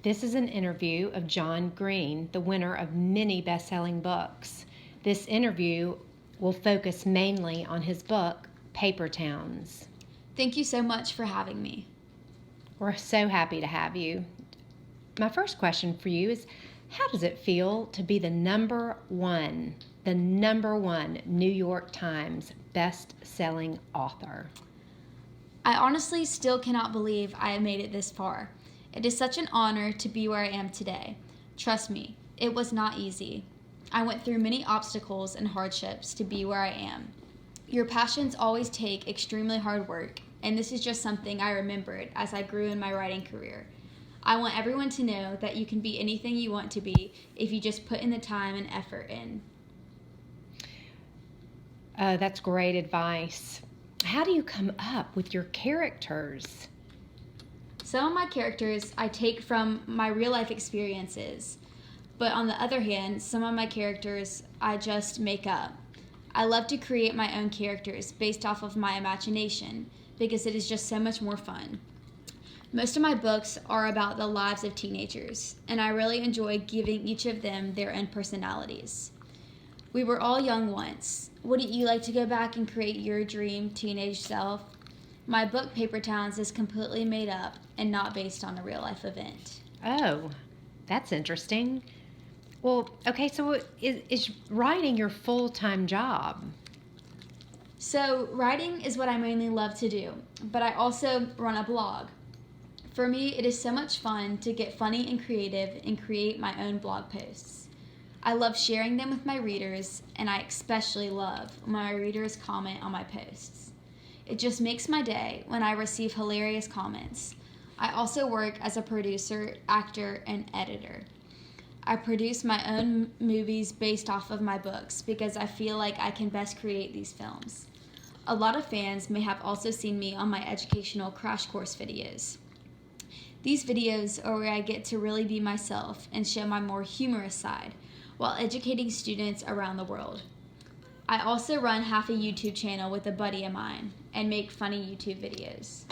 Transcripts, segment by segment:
This is an interview of John Green, the winner of many best-selling books. This interview will focus mainly on his book, Paper Towns. Thank you so much for having me. We're so happy to have you. My first question for you is, how does it feel to be the number one New York Times best-selling author? I honestly still cannot believe I have made it this far. It is such an honor to be where I am today. Trust me, it was not easy. I went through many obstacles and hardships to be where I am. Your passions always take extremely hard work, and this is just something I remembered as I grew in my writing career. I want everyone to know that you can be anything you want to be if you just put in the time and effort in. That's great advice. How do you come up with your characters? Some of my characters I take from my real life experiences, but on the other hand, some of my characters I just make up. I love to create my own characters based off of my imagination because it is just so much more fun. Most of my books are about the lives of teenagers, and I really enjoy giving each of them their own personalities. We were all young once. Wouldn't you like to go back and create your dream teenage self? My book, Paper Towns, is completely made up and not based on a real life event. Oh, that's interesting. Well, okay, so is writing your full-time job? So, writing is what I mainly love to do, but I also run a blog. For me, it is so much fun to get funny and creative and create my own blog posts. I love sharing them with my readers, and I especially love when my readers comment on my posts. It just makes my day when I receive hilarious comments. I also work as a producer, actor, and editor. I produce my own movies based off of my books because I feel like I can best create these films. A lot of fans may have also seen me on my educational crash course videos. These videos are where I get to really be myself and show my more humorous side while educating students around the world. I also run half a YouTube channel with a buddy of mine and make funny YouTube videos.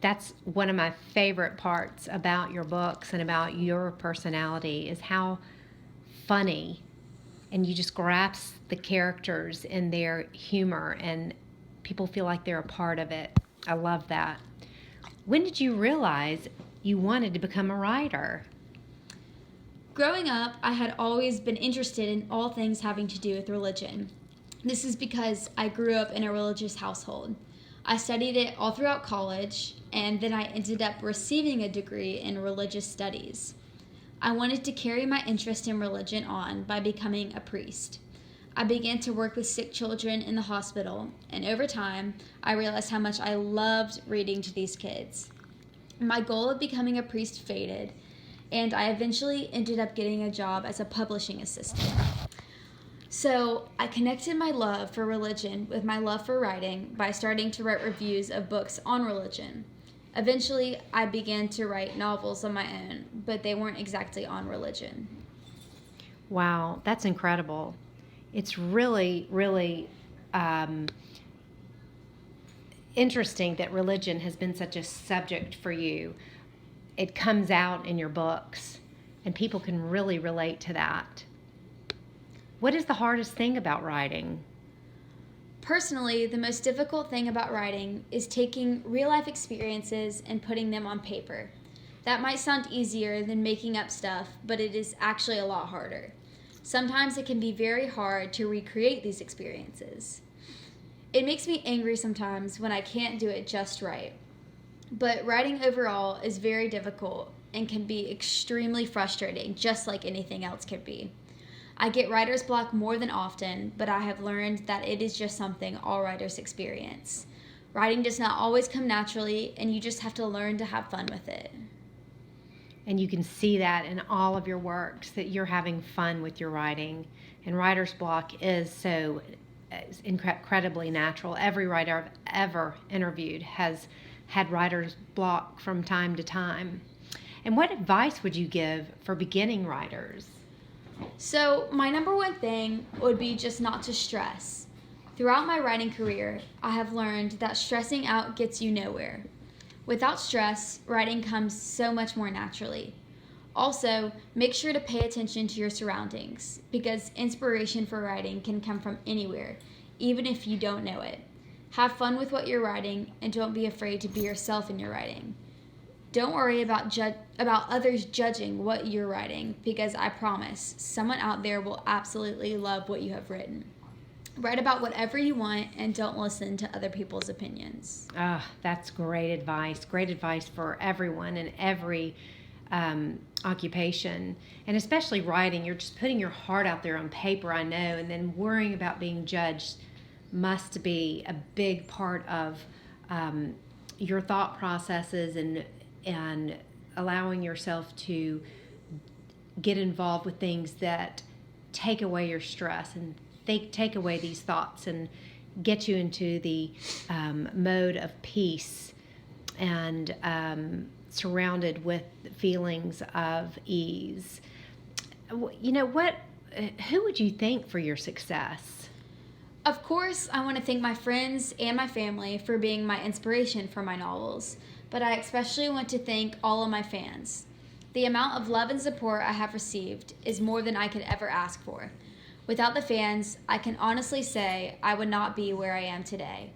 That's one of my favorite parts about your books and about your personality is how funny, and you just grasp the characters and their humor, and people feel like they're a part of it. I love that. When did you realize you wanted to become a writer? Growing up, I had always been interested in all things having to do with religion. This is because I grew up in a religious household. I studied it all throughout college, and then I ended up receiving a degree in religious studies. I wanted to carry my interest in religion on by becoming a priest. I began to work with sick children in the hospital, and over time, I realized how much I loved reading to these kids. My goal of becoming a priest faded, and I eventually ended up getting a job as a publishing assistant. So I connected my love for religion with my love for writing by starting to write reviews of books on religion. Eventually, I began to write novels of my own, but they weren't exactly on religion. Wow, that's incredible. It's really, really interesting that religion has been such a subject for you. It comes out in your books, and people can really relate to that. What is the hardest thing about writing? Personally, the most difficult thing about writing is taking real-life experiences and putting them on paper. That might sound easier than making up stuff, but it is actually a lot harder. Sometimes it can be very hard to recreate these experiences. It makes me angry sometimes when I can't do it just right. But writing overall is very difficult and can be extremely frustrating, just like anything else can be. I get writer's block more than often, but I have learned that it is just something all writers experience. Writing does not always come naturally, and you just have to learn to have fun with it. And you can see that in all of your works, that you're having fun with your writing. And writer's block is so incredibly natural. Every writer I've ever interviewed has had writer's block from time to time. And what advice would you give for beginning writers? So, my number one thing would be just not to stress. Throughout my writing career, I have learned that stressing out gets you nowhere. Without stress, writing comes so much more naturally. Also, make sure to pay attention to your surroundings because inspiration for writing can come from anywhere, even if you don't know it. Have fun with what you're writing and don't be afraid to be yourself in your writing. Don't worry about others judging what you're writing because I promise someone out there will absolutely love what you have written. Write about whatever you want and don't listen to other people's opinions. Ah, that's great advice. Great advice for everyone in every occupation, and especially writing. You're just putting your heart out there on paper, I know, and then worrying about being judged must be a big part of your thought processes and allowing yourself to get involved with things that take away your stress and take away these thoughts and get you into the mode of peace and surrounded with feelings of ease. You know what? Who would you thank for your success? Of course, I want to thank my friends and my family for being my inspiration for my novels, but I especially want to thank all of my fans. The amount of love and support I have received is more than I could ever ask for. Without the fans, I can honestly say I would not be where I am today.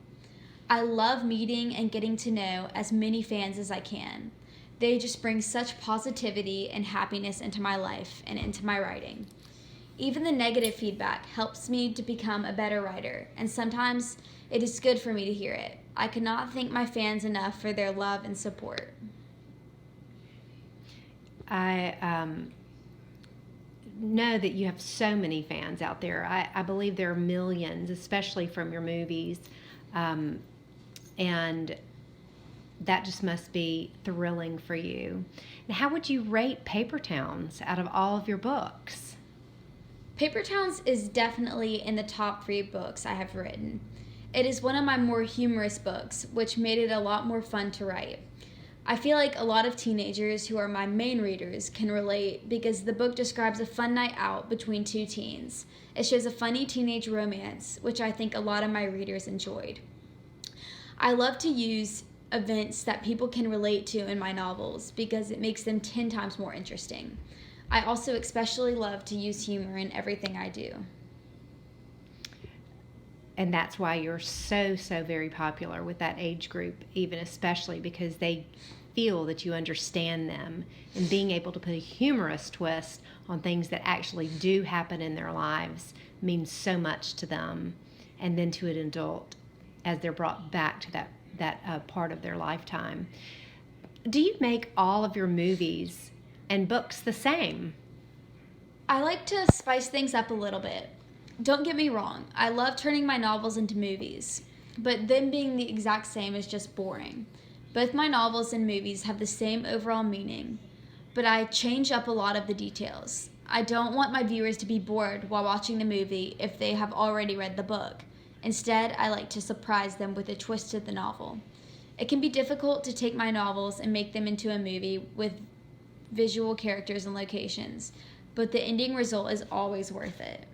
I love meeting and getting to know as many fans as I can. They just bring such positivity and happiness into my life and into my writing. Even the negative feedback helps me to become a better writer, and sometimes it is good for me to hear it. I could not thank my fans enough for their love and support. I know that you have so many fans out there. I believe there are millions, especially from your movies. And that just must be thrilling for you. And how would you rate Paper Towns out of all of your books? Paper Towns is definitely in the top 3 books I have written. It is one of my more humorous books, which made it a lot more fun to write. I feel like a lot of teenagers who are my main readers can relate because the book describes a fun night out between 2 teens. It shows a funny teenage romance, which I think a lot of my readers enjoyed. I love to use events that people can relate to in my novels because it makes them 10 times more interesting. I also especially love to use humor in everything I do. And that's why you're so very popular with that age group, even especially because they feel that you understand them, and being able to put a humorous twist on things that actually do happen in their lives means so much to them, and then to an adult as they're brought back to that part of their lifetime. Do you make all of your movies and books the same? I like to spice things up a little bit. Don't get me wrong, I love turning my novels into movies, but them being the exact same is just boring. Both my novels and movies have the same overall meaning, but I change up a lot of the details. I don't want my viewers to be bored while watching the movie if they have already read the book. Instead, I like to surprise them with a twist to the novel. It can be difficult to take my novels and make them into a movie with visual characters and locations, but the ending result is always worth it.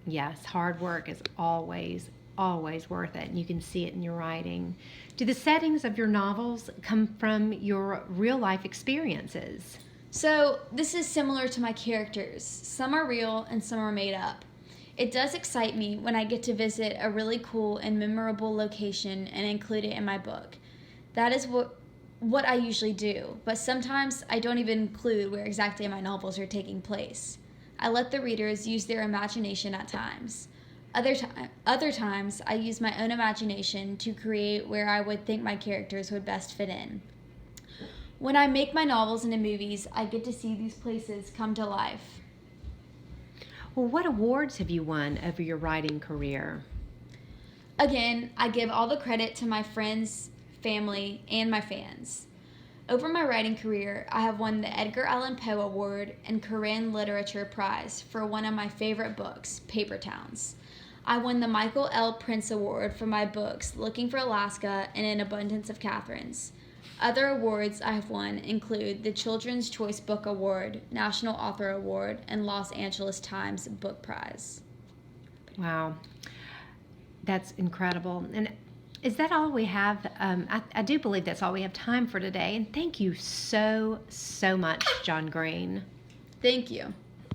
Yes, hard work is always worth it, and you can see it in your writing. Do the settings of your novels come from your real life experiences? So, this is similar to my characters. Some are real and some are made up. It does excite me when I get to visit a really cool and memorable location and include it in my book. That is what I usually do, but sometimes I don't even include where exactly my novels are taking place. I let the readers use their imagination at times. Other times, I use my own imagination to create where I would think my characters would best fit in. When I make my novels into movies, I get to see these places come to life. Well, what awards have you won over your writing career? Again, I give all the credit to my friends, family, and my fans. Over my writing career, I have won the Edgar Allan Poe Award and Korean Literature Prize for one of my favorite books, Paper Towns. I won the Michael L. Prince Award for my books Looking for Alaska and An Abundance of Catherines. Other awards I have won include the Children's Choice Book Award, National Author Award, and Los Angeles Times Book Prize. Wow, that's incredible. And Is that all we have? I do believe that's all we have time for today. And thank you so, so much, John Green. Thank you.